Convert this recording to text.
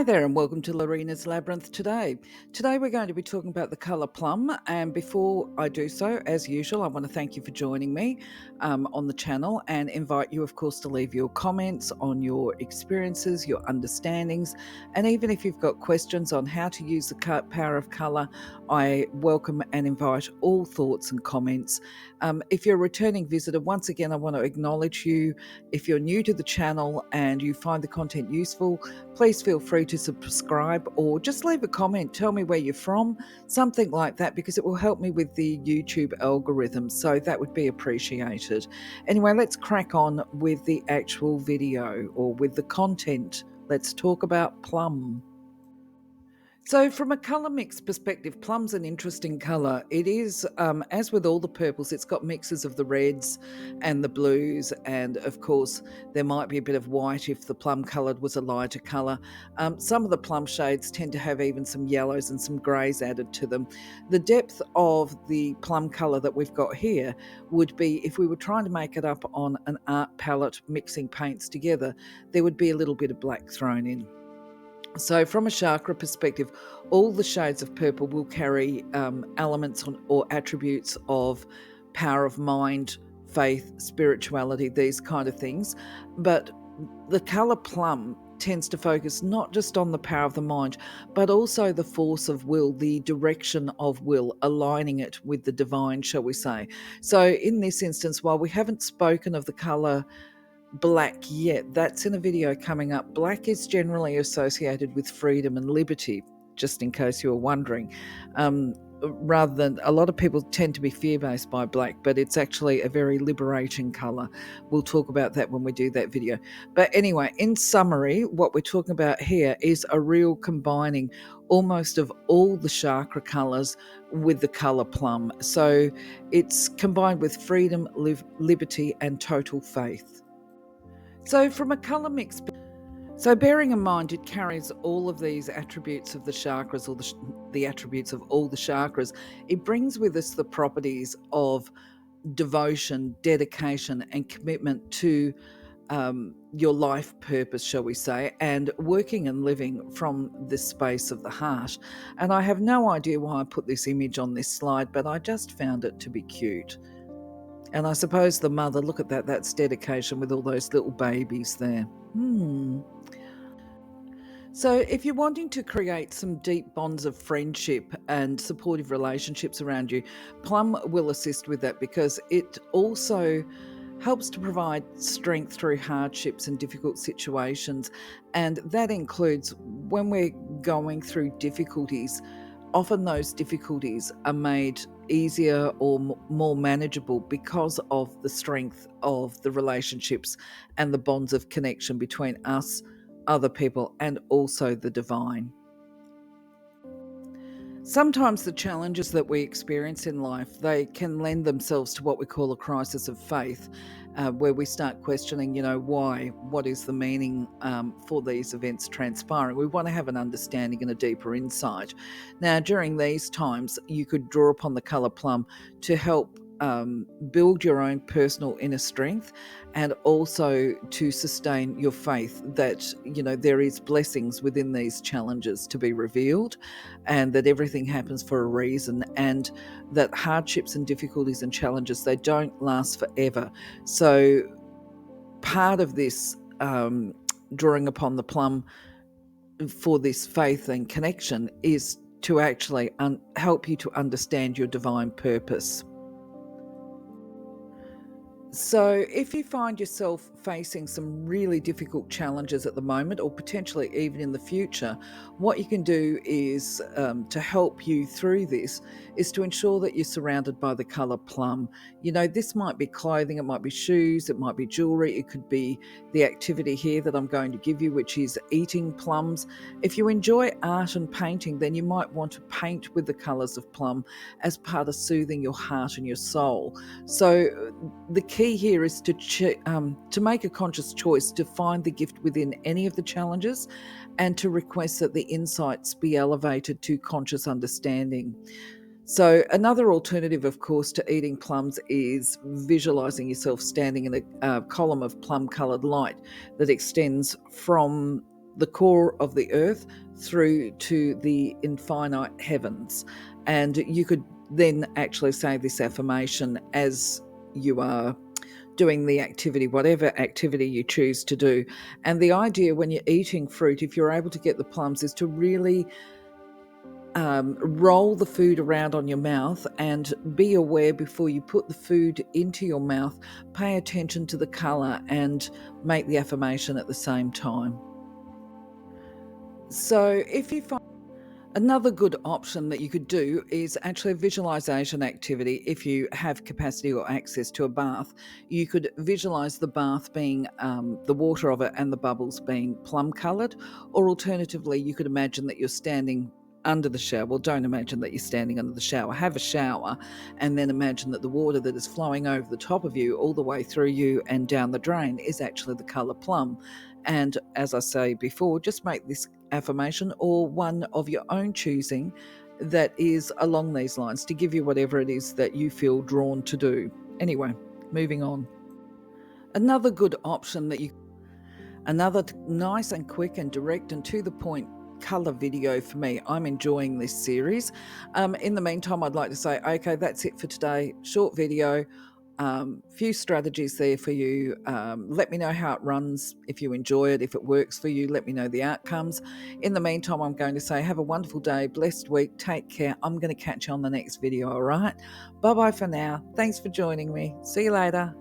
Hi there and welcome to Lorena's Labyrinth today. Today we're going to be talking about the colour plum, and before I do so, as usual, I want to thank you for joining me on the channel and invite you, of course, to leave your comments on your experiences, your understandings, and even if you've got questions on how to use the power of colour, I welcome and invite all thoughts and comments. If you're a returning visitor, once again, I want to acknowledge you. If you're new to the channel and you find the content useful, please feel free to subscribe or just leave a comment. Tell me where you're from, something like that, because it will help me with the YouTube algorithm. So that would be appreciated. Anyway, let's crack on with the actual video or with the content. Let's talk about plum. So from a colour mix perspective, plum's an interesting colour. It is, as with all the purples, it's got mixes of the reds and the blues, and of course there might be a bit of white if the plum coloured was a lighter colour. Some of the plum shades tend to have even some yellows and some greys added to them. The depth of the plum colour that we've got here would be, if we were trying to make it up on an art palette mixing paints together, there would be a little bit of black thrown in. So from a chakra perspective, all the shades of purple will carry elements or attributes of power of mind, faith, spirituality, these kind of things. But the colour plum tends to focus not just on the power of the mind, but also the force of will, the direction of will, aligning it with the divine, shall we say. So in this instance, while we haven't spoken of the colour black yet, that's in a video coming up. Black is generally associated with freedom and liberty, just in case you were wondering. Rather than, a lot of people tend to be fear-based by black, but it's actually a very liberating colour. We'll talk about that when we do that video. But anyway, in summary, what we're talking about here is a real combining almost of all the chakra colours with the colour plum. So it's combined with freedom, liberty and total faith. So from a colour mix, so bearing in mind it carries all of these attributes of the chakras, or the attributes of all the chakras, it brings with us the properties of devotion, dedication and commitment to your life purpose, shall we say, and working and living from this space of the heart. And I have no idea why I put this image on this slide, but I just found it to be cute. And I suppose the mother, look at that, that's dedication with all those little babies there. So if you're wanting to create some deep bonds of friendship and supportive relationships around you, plum will assist with that, because it also helps to provide strength through hardships and difficult situations. And that includes when we're going through difficulties. Often those difficulties are made easier or more manageable because of the strength of the relationships and the bonds of connection between us, other people, and also the divine. Sometimes the challenges that we experience in life, they can lend themselves to what we call a crisis of faith, where we start questioning, why, what is the meaning for these events transpiring. We want to have an understanding and a deeper insight. Now, during these times, you could draw upon the colour plum to help build your own personal inner strength, and also to sustain your faith that there is blessings within these challenges to be revealed, and that everything happens for a reason, and that hardships and difficulties and challenges, they don't last forever. So part of this drawing upon the plum for this faith and connection is to actually help you to understand your divine purpose. So if you find yourself facing some really difficult challenges at the moment, or potentially even in the future, what you can do is to help you through this is to ensure that you're surrounded by the colour plum. This might be clothing, it might be shoes, it might be jewellery, it could be the activity here that I'm going to give you, which is eating plums. If you enjoy art and painting, then you might want to paint with the colours of plum as part of soothing your heart and your soul. So the key here is to make a conscious choice to find the gift within any of the challenges, and to request that the insights be elevated to conscious understanding. So another alternative, of course, to eating plums is visualizing yourself standing in a column of plum-coloured light that extends from the core of the earth through to the infinite heavens. And you could then actually say this affirmation as you are doing the activity, whatever activity you choose to do. And the idea when you're eating fruit, if you're able to get the plums, is to really roll the food around on your mouth and be aware before you put the food into your mouth. Pay attention to the color and make the affirmation at the same time. So if you find another good option that you could do is actually a visualization activity. If you have capacity or access to a bath, you could visualize the bath being the water of it and the bubbles being plum colored, or alternatively, you could imagine that you're standing under the shower. Well, don't imagine that you're standing under the shower. Have a shower and then imagine that the water that is flowing over the top of you, all the way through you and down the drain, is actually the color plum. And as I say before, just make this affirmation or one of your own choosing that is along these lines to give you whatever it is that you feel drawn to do. Anyway, moving on. Another good option that you Another nice and quick and direct and to the point color video for me. I'm enjoying this series. In the meantime, I'd like to say, okay, that's it for today. Short video. Few strategies there for you. Let me know how it runs, if you enjoy it, if it works for you. Let me know the outcomes. In the meantime, I'm going to say have a wonderful day, blessed week, take care. I'm going to catch you on the next video, all right? Bye-bye for now. Thanks for joining me. See you later.